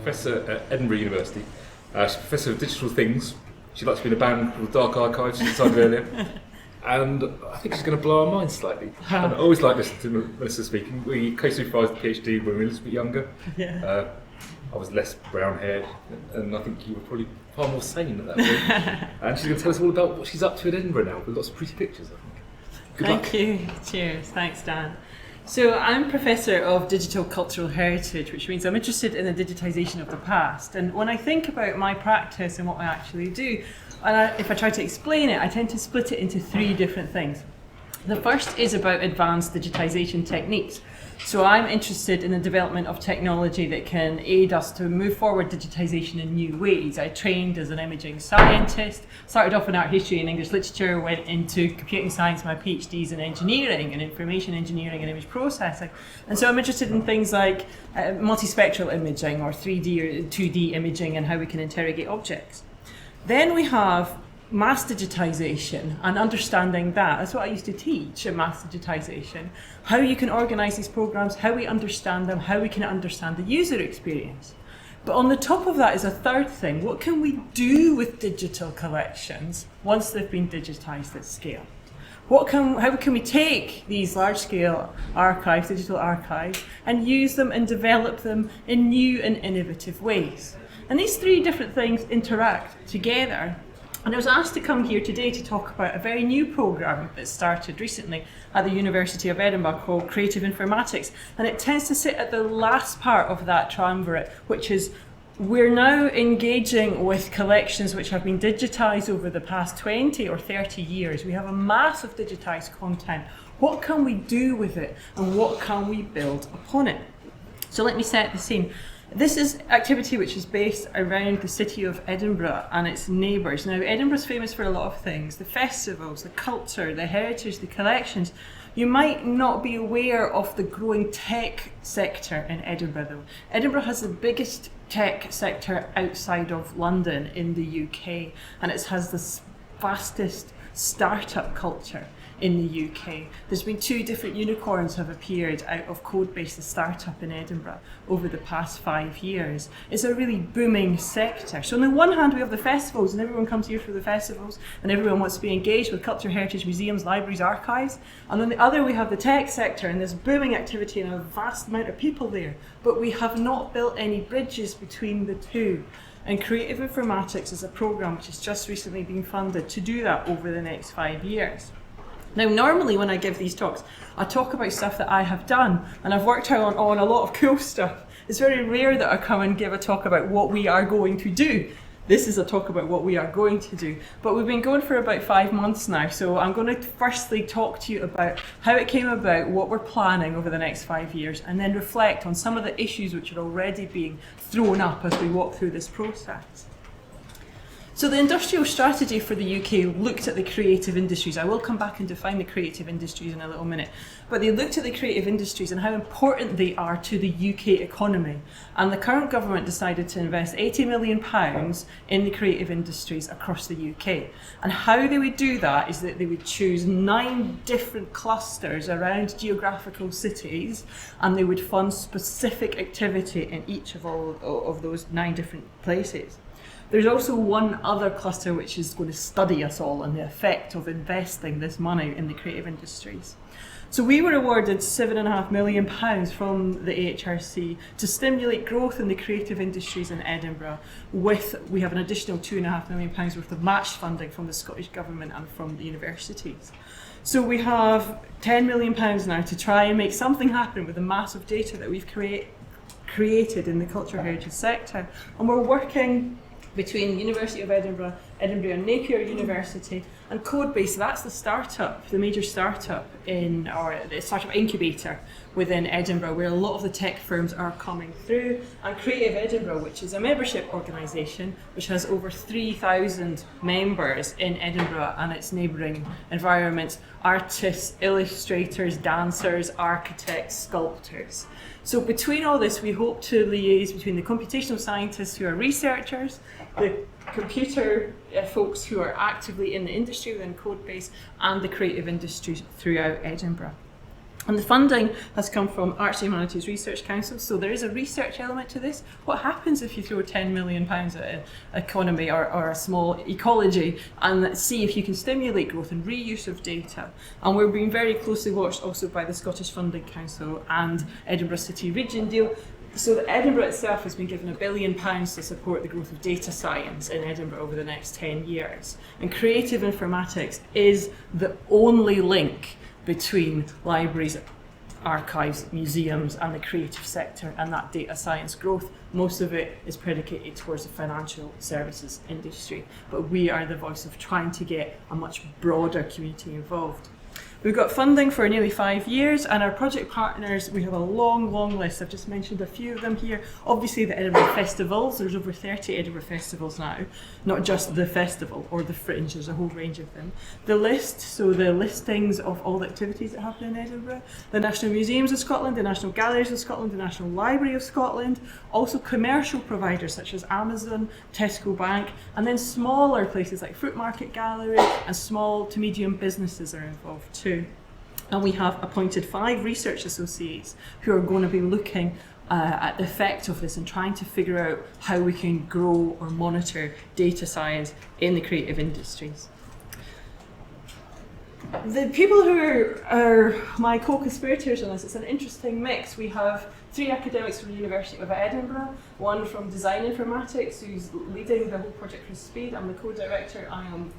professor at Edinburgh University. She's Professor of Digital Things. She likes to be in a band called Dark Archives, she decided earlier. And I think she's going to blow our minds slightly. And I always like listening to Melissa speaking. We co-supervised the PhD when we were a little bit younger. Yeah. I was less brown-haired, and I think you were probably far more sane at that point. And she's going to tell us all about what she's up to in Edinburgh now, with lots of pretty pictures, I think. Good luck. Thank you. Cheers. Thanks, Dan. So I'm Professor of Digital Cultural Heritage, which means I'm interested in the digitisation of the past. And when I think about my practice and what I actually do, if I try to explain it, I tend to split it into three different things. The first is about advanced digitisation techniques. So I'm interested in the development of technology that can aid us to move forward digitisation in new ways. I trained as an imaging scientist, started off in art history and English literature, went into computing science, my PhDs in engineering and information engineering and image processing. And so I'm interested in things like multispectral imaging or 3D or 2D imaging and how we can interrogate objects. Then we have mass digitisation and understanding that. That's what I used to teach in mass digitisation. How you can organise these programmes, how we understand them, how we can understand the user experience. But on the top of that is a third thing. What can we do with digital collections once they've been digitised at scale? How can we take these large-scale archives, digital archives, and use them and develop them in new and innovative ways? And these three different things interact together. And I was asked to come here today to talk about a very new programme that started recently at the University of Edinburgh called Creative Informatics. And it tends to sit at the last part of that triumvirate, which is we're now engaging with collections which have been digitised over the past 20 or 30 years. We have a mass of digitised content. What can we do with it and what can we build upon it? So let me set the scene. This is activity which is based around the city of Edinburgh and its neighbours. Now, Edinburgh's famous for a lot of things, the festivals, the culture, the heritage, the collections. You might not be aware of the growing tech sector in Edinburgh, though. Edinburgh has the biggest tech sector outside of London in the UK, and it has the fastest startup culture in the UK. There's been 2 different unicorns have appeared out of Codebase, the startup in Edinburgh, over the past 5 years. It's a really booming sector. So on the one hand, we have the festivals, and everyone comes here for the festivals, and everyone wants to be engaged with culture, heritage, museums, libraries, archives. And on the other, we have the tech sector, and there's booming activity and a vast amount of people there. But we have not built any bridges between the two. And Creative Informatics is a programme which has just recently been funded to do that over the next 5 years. Now, normally when I give these talks, I talk about stuff that I have done, and I've worked on a lot of cool stuff. It's very rare that I come and give a talk about what we are going to do. This is a talk about what we are going to do. But we've been going for about 5 months now, so I'm going to firstly talk to you about how it came about, what we're planning over the next 5 years, and then reflect on some of the issues which are already being thrown up as we walk through this process. So the industrial strategy for the UK looked at the creative industries. I will come back and define the creative industries in a little minute. But they looked at the creative industries and how important they are to the UK economy. And the current government decided to invest £80 million in the creative industries across the UK. And how they would do that is that they would choose 9 different clusters around geographical cities, and they would fund specific activity in each of all of those 9 different places. There's also one other cluster which is going to study us all and the effect of investing this money in the creative industries. So we were awarded £7.5 million from the AHRC to stimulate growth in the creative industries in Edinburgh. We have an additional £2.5 million worth of matched funding from the Scottish Government and from the universities. So we have £10 million now to try and make something happen with the massive data that we've created in the cultural heritage sector. And we're working between the University of Edinburgh, Edinburgh and Napier University, and Codebase. That's the startup, the major startup or the startup incubator within Edinburgh, where a lot of the tech firms are coming through. And Creative Edinburgh, which is a membership organisation which has over 3,000 members in Edinburgh and its neighbouring environments, artists, illustrators, dancers, architects, sculptors. So between all this, we hope to liaise between the computational scientists who are researchers, the computer folks who are actively in the industry within Codebase, and the creative industries throughout Edinburgh. And the funding has come from AHRC Humanities Research Council, so there is a research element to this. What happens if you throw £10 million at an economy or a small ecology and see if you can stimulate growth and reuse of data? And we're being very closely watched also by the Scottish Funding Council and Edinburgh City Region deal. So Edinburgh itself has been given £1 billion to support the growth of data science in Edinburgh over the next 10 years. And creative informatics is the only link between libraries, archives, museums and the creative sector and that data science growth. Most of it is predicated towards the financial services industry, but we are the voice of trying to get a much broader community involved. We've got funding for nearly 5 years, and our project partners, we have a long list. I've just mentioned a few of them here. Obviously the Edinburgh Festivals, there's over 30 Edinburgh Festivals now, not just the festival or the Fringe, there's a whole range of them. The list, so the listings of all the activities that happen in Edinburgh, the National Museums of Scotland, the National Galleries of Scotland, the National Library of Scotland, also commercial providers such as Amazon, Tesco Bank, and then smaller places like Fruit Market Gallery and small to medium businesses are involved too. And we have appointed 5 research associates who are going to be looking at the effect of this and trying to figure out how we can grow or monitor data science in the creative industries. The people who are my co-conspirators on this, it's an interesting mix. We have 3 academics from the University of Edinburgh, one from Design Informatics who's leading the whole project for Speed. I'm the co-director.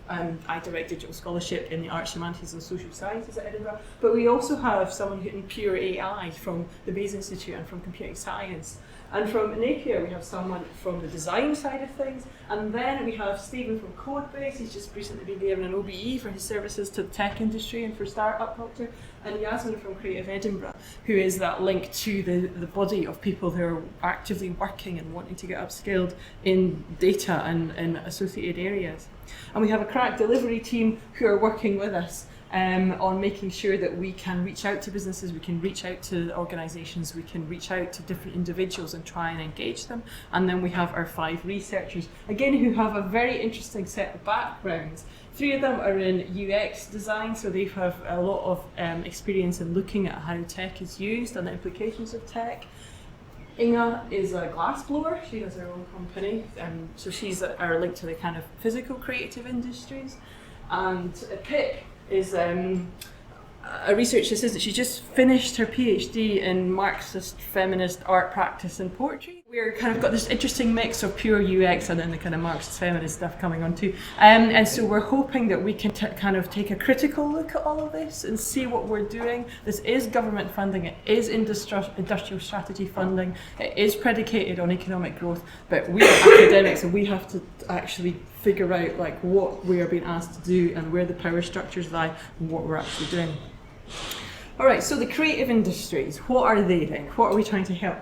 I direct digital scholarship in the Arts, Humanities and Social Sciences at Edinburgh. But we also have someone in pure AI from the Bayes Institute and from Computing Science. And from Napier, we have someone from the design side of things. And then we have Stephen from Codebase. He's just recently been given an OBE for his services to the tech industry and for startup culture. And Yasmin from Creative Edinburgh, who is that link to the body of people who are actively working and wanting to get upskilled in data and in associated areas. And we have a crack delivery team who are working with us on making sure that we can reach out to businesses, we can reach out to organisations, we can reach out to different individuals and try and engage them. And then we have our 5 researchers, again, who have a very interesting set of backgrounds. 3 of them are in UX design, so they have a lot of experience in looking at how tech is used and the implications of tech. Inga is a glassblower, she has her own company, so she's our link to the kind of physical creative industries. And Pett is a research assistant. She just finished her PhD in Marxist feminist art practice and poetry. We're kind of got this interesting mix of pure UX and then the kind of Marxist feminist stuff coming on too. And so we're hoping that we can kind of take a critical look at all of this and see what we're doing. This is government funding, it is industrial strategy funding, it is predicated on economic growth, but we are academics and we have to actually figure out like what we are being asked to do and where the power structures lie and what we're actually doing. All right, so the creative industries, what are they then? What are we trying to help?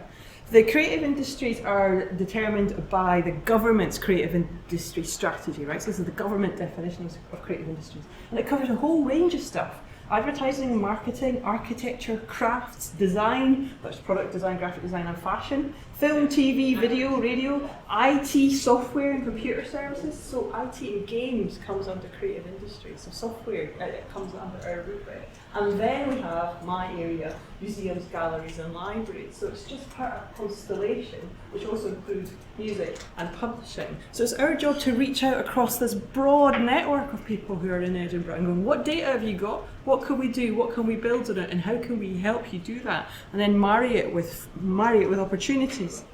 The creative industries are determined by the government's creative industry strategy, right? So this is the government definition of creative industries. And it covers a whole range of stuff. Advertising, marketing, architecture, crafts, design, that's product design, graphic design and fashion, film, TV, video, radio, IT, software and computer services. So IT and games comes under creative industries. So software comes under our rubric. And then we have my area, museums, galleries and libraries. So it's just part of a constellation, which also includes music and publishing. So it's our job to reach out across this broad network of people who are in Edinburgh and go, what data have you got? What can we do? What can we build on it? And how can we help you do that? And then marry it with opportunities.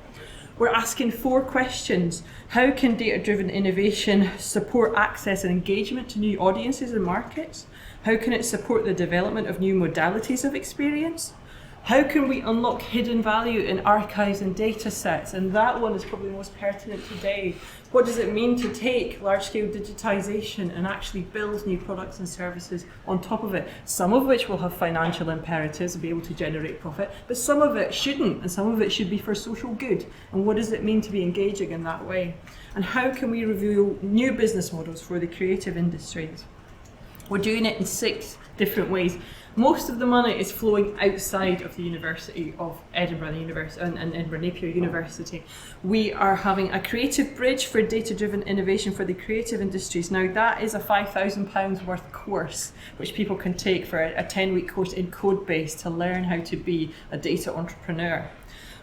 We're asking 4 questions. How can data-driven innovation support access and engagement to new audiences and markets? How can it support the development of new modalities of experience? How can we unlock hidden value in archives and data sets? And that one is probably most pertinent today. What does it mean to take large-scale digitization and actually build new products and services on top of it? Some of which will have financial imperatives and be able to generate profit, but some of it shouldn't, and some of it should be for social good. And what does it mean to be engaging in that way? And how can we reveal new business models for the creative industries? We're doing it in 6 different ways. Most of the money is flowing outside of the University of Edinburgh, and Edinburgh Napier University. We are having a creative bridge for data-driven innovation for the creative industries. Now that is a £5,000 worth course, which people can take for a 10-week course in Codebase to learn how to be a data entrepreneur.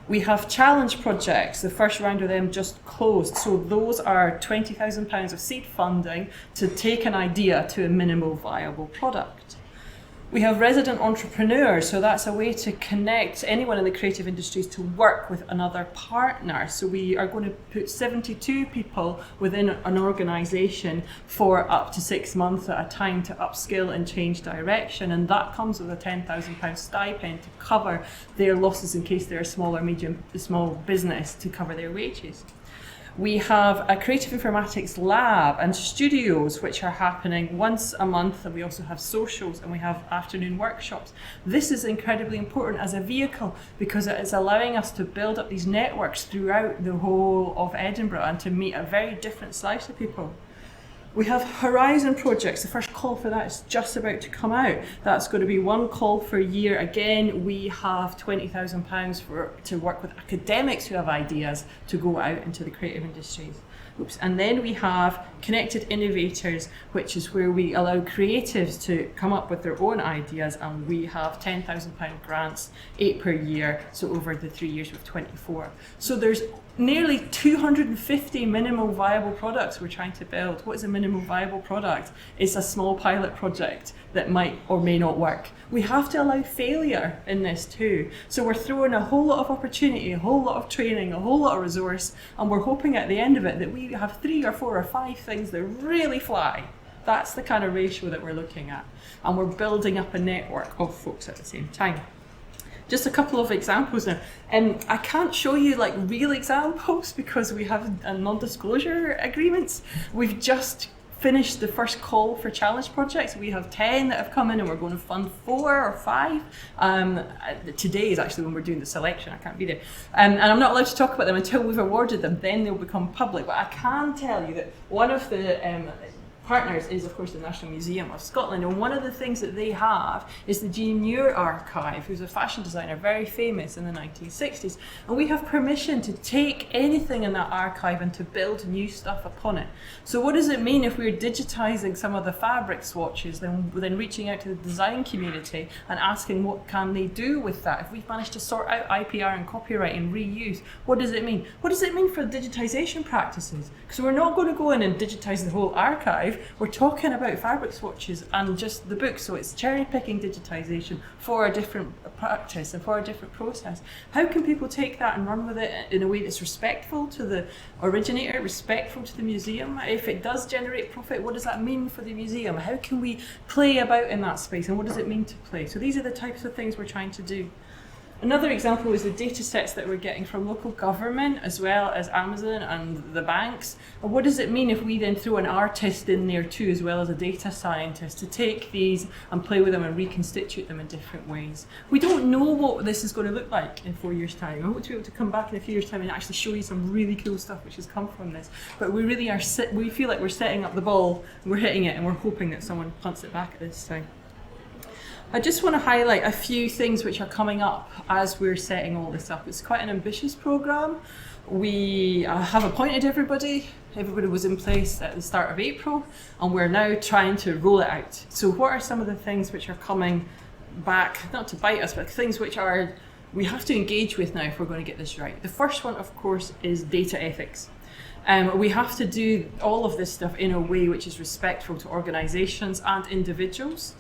We have challenge projects. The first round of them just closed. So those are £20,000 of seed funding to take an idea to a minimal viable product. We have resident entrepreneurs, so that's a way to connect anyone in the creative industries to work with another partner. So we are going to put 72 people within an organisation for up to 6 months at a time to upskill and change direction, and that comes with a £10,000 stipend to cover their losses in case they're a small or small business, to cover their wages. We have a creative informatics lab and studios which are happening once a month, and we also have socials and we have afternoon workshops. This is incredibly important as a vehicle because it is allowing us to build up these networks throughout the whole of Edinburgh and to meet a very different slice of people. We have Horizon projects. The first call for that is just about to come out. That's going to be 1 call per year. Again, we have £20,000 to work with academics who have ideas to go out into the creative industries. And then we have Connected Innovators, which is where we allow creatives to come up with their own ideas, and we have £10,000 grants, 8 per year, so over the 3 years with 24. So there's nearly 250 minimal viable products we're trying to build. What is a minimal viable product? It's a small pilot project that might or may not work. We have to allow failure in this too. So we're throwing a whole lot of opportunity, a whole lot of training, a whole lot of resource, and we're hoping at the end of it that we have 3 or 4 or 5 things that really fly. That's the kind of ratio that we're looking at. And we're building up a network of folks at the same time. Just a couple of examples now. I can't show you like real examples because we have non-disclosure agreements. We've just finished the first call for challenge projects. We have 10 that have come in and we're going to fund 4 or 5. Today is actually when we're doing the selection. I can't be there. And I'm not allowed to talk about them until we've awarded them. Then they'll become public. But I can tell you that one of the partners is, of course, the National Museum of Scotland, and one of the things that they have is the Jean Muir archive, who's a fashion designer very famous in the 1960s, and we have permission to take anything in that archive and to build new stuff upon it. So what does it mean if we're digitizing some of the fabric swatches, then reaching out to the design community and asking what can they do with that? If we've managed to sort out IPR and copyright and reuse, what does it mean? What does it mean for digitization practices? Because we're not going to go in and digitize the whole archive. We're talking about fabric swatches and just the book, so it's cherry picking digitization for a different practice and for a different process. How can people take that and run with it in a way that's respectful to the originator, respectful to the museum? If it does generate profit, what does that mean for the museum? How can we play about in that space, and what does it mean to play? So these are the types of things we're trying to do. Another example is the datasets that we're getting from local government as well as Amazon and the banks. And what does it mean if we then throw an artist in there too, as well as a data scientist, to take these and play with them and reconstitute them in different ways? We don't know what this is going to look like in 4 years' time. I hope to be able to come back in a few years' time and actually show you some really cool stuff which has come from this. But we really are, we feel like we're setting up the ball, we're hitting it, and we're hoping that someone punts it back at this time. I just want to highlight a few things which are coming up as we're setting all this up. It's quite an ambitious programme. We have appointed everybody. Everybody was in place at the start of April, and we're now trying to roll it out. So what are some of the things which are coming back, not to bite us, but things which we have to engage with now if we're going to get this right? The first one, of course, is data ethics. We have to do all of this stuff in a way which is respectful to organisations and individuals.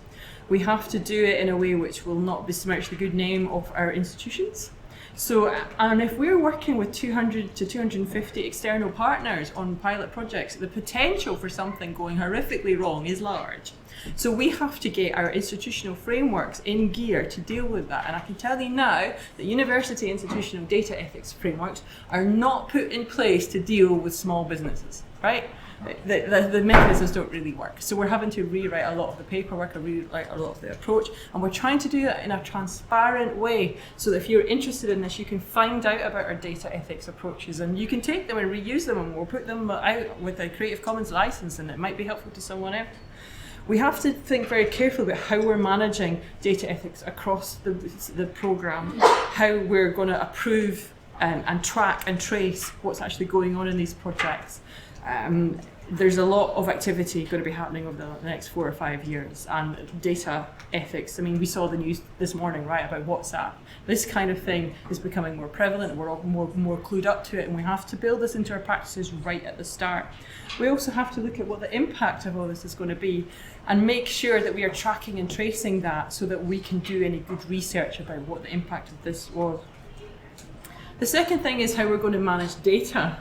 We have to do it in a way which will not besmirch the good name of our institutions. So, and if we're working with 200 to 250 external partners on pilot projects, the potential for something going horrifically wrong is large. So we have to get our institutional frameworks in gear to deal with that. And I can tell you now that university institutional data ethics frameworks are not put in place to deal with small businesses, right? The mechanisms don't really work. So we're having to rewrite a lot of the paperwork, rewrite a lot of the approach, and we're trying to do it in a transparent way so that if you're interested in this, you can find out about our data ethics approaches and you can take them and reuse them, and we'll put them out with a Creative Commons license, and it might be helpful to someone else. We have to think very carefully about how we're managing data ethics across the programme, how we're going to approve and track and trace what's actually going on in these projects. There's a lot of activity going to be happening over the next 4 or 5 years, and data ethics. I mean, we saw the news this morning, right, about WhatsApp. This kind of thing is becoming more prevalent, and we're all more clued up to it, and we have to build this into our practices right at the start. We also have to look at what the impact of all this is going to be, and make sure that we are tracking and tracing that so that we can do any good research about what the impact of this was. The second thing is how we're going to manage data.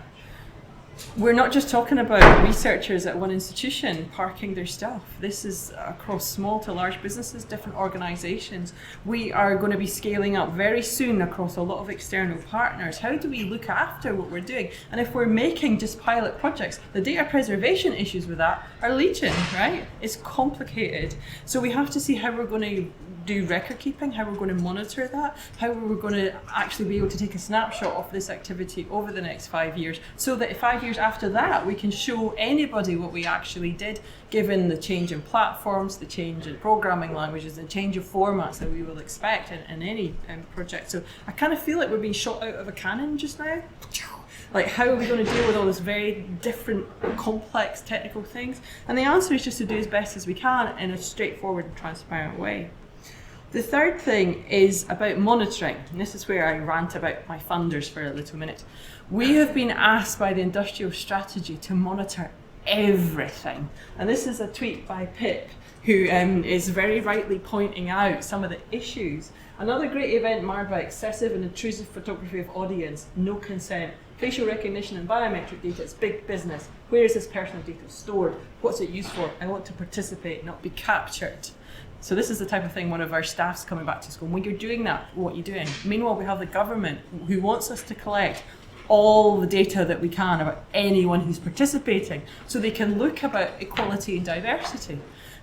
We're not just talking about researchers at one institution parking their stuff. This is across small to large businesses, different organisations. We are going to be scaling up very soon across a lot of external partners. How do we look after what we're doing? And if we're making just pilot projects, the data preservation issues with that are legion, right? It's complicated. So we have to see how we're going to do record keeping, how we're going to monitor that, how we're going to actually be able to take a snapshot of this activity over the next 5 years, so that 5 years after that we can show anybody what we actually did, given the change in platforms, the change in programming languages, the change of formats that we will expect in any project. So I kind of feel like we're being shot out of a cannon just now. Like, how are we going to deal with all those very different, complex technical things? And the answer is just to do as best as we can in a straightforward and transparent way. The third thing is about monitoring, and this is where I rant about my funders for a little minute. We have been asked by the industrial strategy to monitor everything, and this is a tweet by Pett, who is very rightly pointing out some of the issues. Another great event marred by excessive and intrusive photography of audience, no consent, facial recognition and biometric data. It's big business. Where is this personal data stored? What's it used for? I want to participate, not be captured. So this is the type of thing one of our staff's coming back to school. When you're doing that, what are you doing? Meanwhile, we have the government who wants us to collect all the data that we can about anyone who's participating, so they can look about equality and diversity.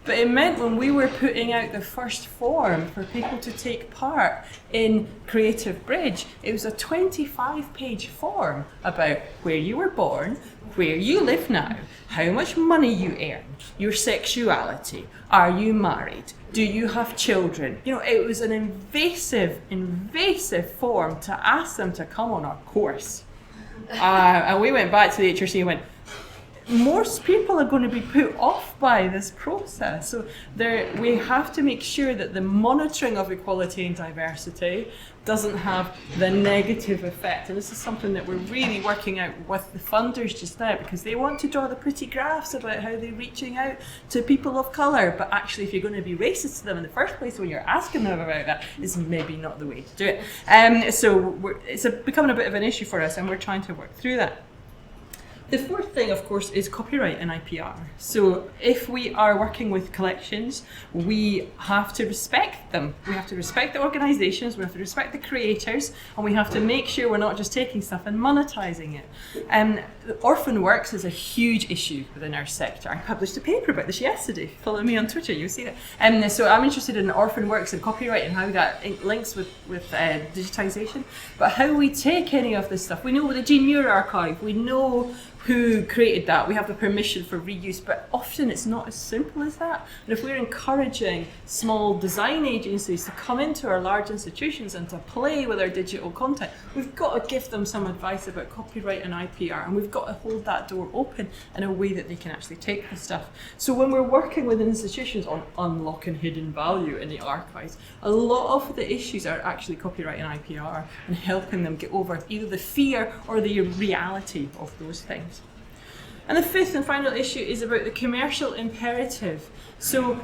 But it meant when we were putting out the first form for people to take part in Creative Bridge, it was a 25-page form about where you were born, where you live now, how much money you earn, your sexuality, are you married, do you have children? You know, it was an invasive form to ask them to come on our course. And we went back to the AHRC and went, most people are going to be put off by this process. So we have to make sure that the monitoring of equality and diversity doesn't have the negative effect. And this is something that we're really working out with the funders just now, because they want to draw the pretty graphs about how they're reaching out to people of colour. But actually, if you're going to be racist to them in the first place when you're asking them about that, is maybe not the way to do it. So it's becoming a bit of an issue for us, and we're trying to work through that. The fourth thing, of course, is copyright and IPR. So if we are working with collections, we have to respect them. We have to respect the organisations, we have to respect the creators, and we have to make sure we're not just taking stuff and monetising it. Orphan works is a huge issue within our sector. I published a paper about this yesterday. Follow me on Twitter, you'll see it. So I'm interested in orphan works and copyright and how that links with digitisation. But how we take any of this stuff, we know with the Gene Muir archive, we know who created that, we have the permission for reuse, but often it's not as simple as that. And if we're encouraging small design agencies to come into our large institutions and to play with our digital content, we've got to give them some advice about copyright and IPR, and we've got to hold that door open in a way that they can actually take the stuff. So when we're working with institutions on unlocking hidden value in the archives, a lot of the issues are actually copyright and IPR, and helping them get over either the fear or the reality of those things. And the fifth and final issue is about the commercial imperative. So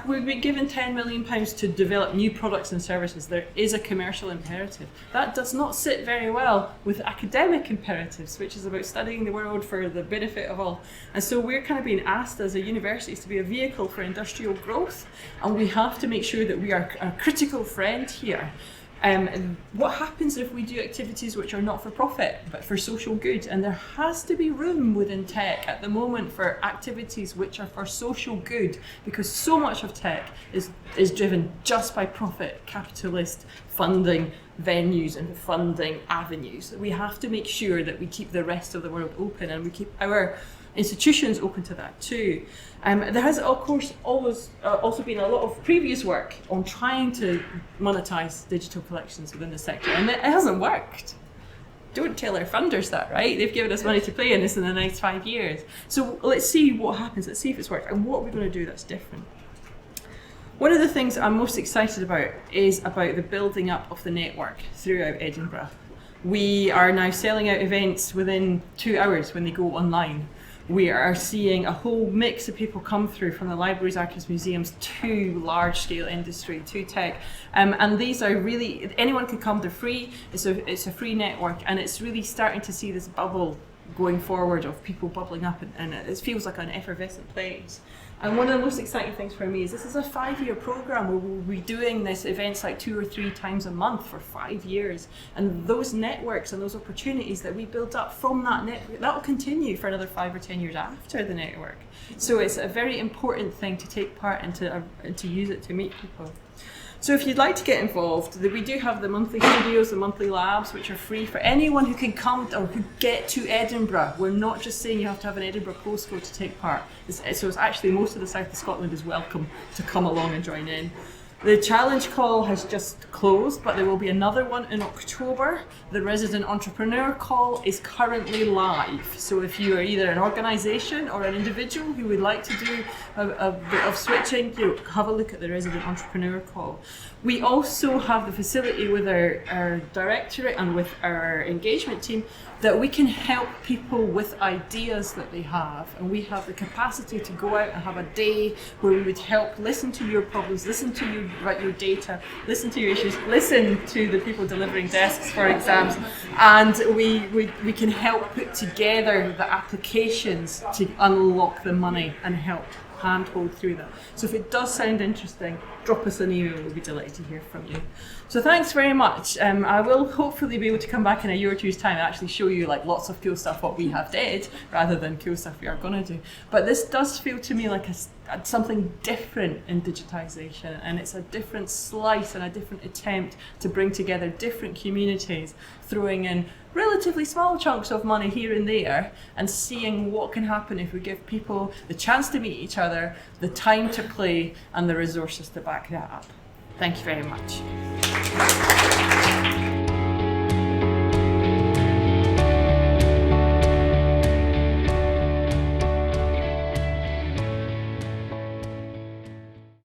we've been given £10 million to develop new products and services. There is a commercial imperative. That does not sit very well with academic imperatives, which is about studying the world for the benefit of all. And so we're kind of being asked as a university to be a vehicle for industrial growth, and we have to make sure that we are a critical friend here. What happens if we do activities which are not for profit but for social good? And there has to be room within tech at the moment for activities which are for social good, because so much of tech is driven just by profit, capitalist funding venues and funding avenues. We have to make sure that we keep the rest of the world open, and we keep our institutions open to that too. There has, of course, always also been a lot of previous work on trying to monetize digital collections within the sector, and it hasn't worked. Don't tell our funders that, right? They've given us money to play in this in the next 5 years. So let's see what happens. Let's see if it's worked, and what we're going to do that's different. One of the things I'm most excited about is about the building up of the network throughout Edinburgh. We are now selling out events within 2 hours when they go online. We are seeing a whole mix of people come through, from the libraries, archives, museums, to large-scale industry, to tech. And these are really, anyone can come, they're free, it's a free network, and it's really starting to see this bubble going forward of people bubbling up, and it feels like an effervescent place. And one of the most exciting things for me is this is a 5-year program where we'll be doing this events like 2 or 3 times a month for 5 years. And those networks and those opportunities that we built up from that network, that will continue for another 5 or 10 years after the network. So it's a very important thing to take part and to use it to meet people. So if you'd like to get involved, we do have the monthly studios, the monthly labs, which are free for anyone who can come or who get to Edinburgh. We're not just saying you have to have an Edinburgh postcode to take part. So it's actually most of the south of Scotland is welcome to come along and join in. The challenge call has just closed, but there will be another one in October. The resident entrepreneur call is currently live. So if you are either an organisation or an individual who would like to do a bit of switching, have a look at the resident entrepreneur call. We also have the facility with our directorate and with our engagement team that we can help people with ideas that they have, and we have the capacity to go out and have a day where we would help listen to your problems, listen to you write your data, listen to your issues, listen to the people delivering desks for exams, and we can help put together the applications to unlock the money and help handhold through that. So if it does sound interesting, drop us an email, we'll be delighted to hear from you. So thanks very much. I will hopefully be able to come back in a year or two's time and actually show you like lots of cool stuff what we have did rather than cool stuff we are going to do. But this does feel to me like something different in digitisation, and it's a different slice and a different attempt to bring together different communities, throwing in relatively small chunks of money here and there and seeing what can happen if we give people the chance to meet each other, the time to play, and the resources to back that up. Thank you very much.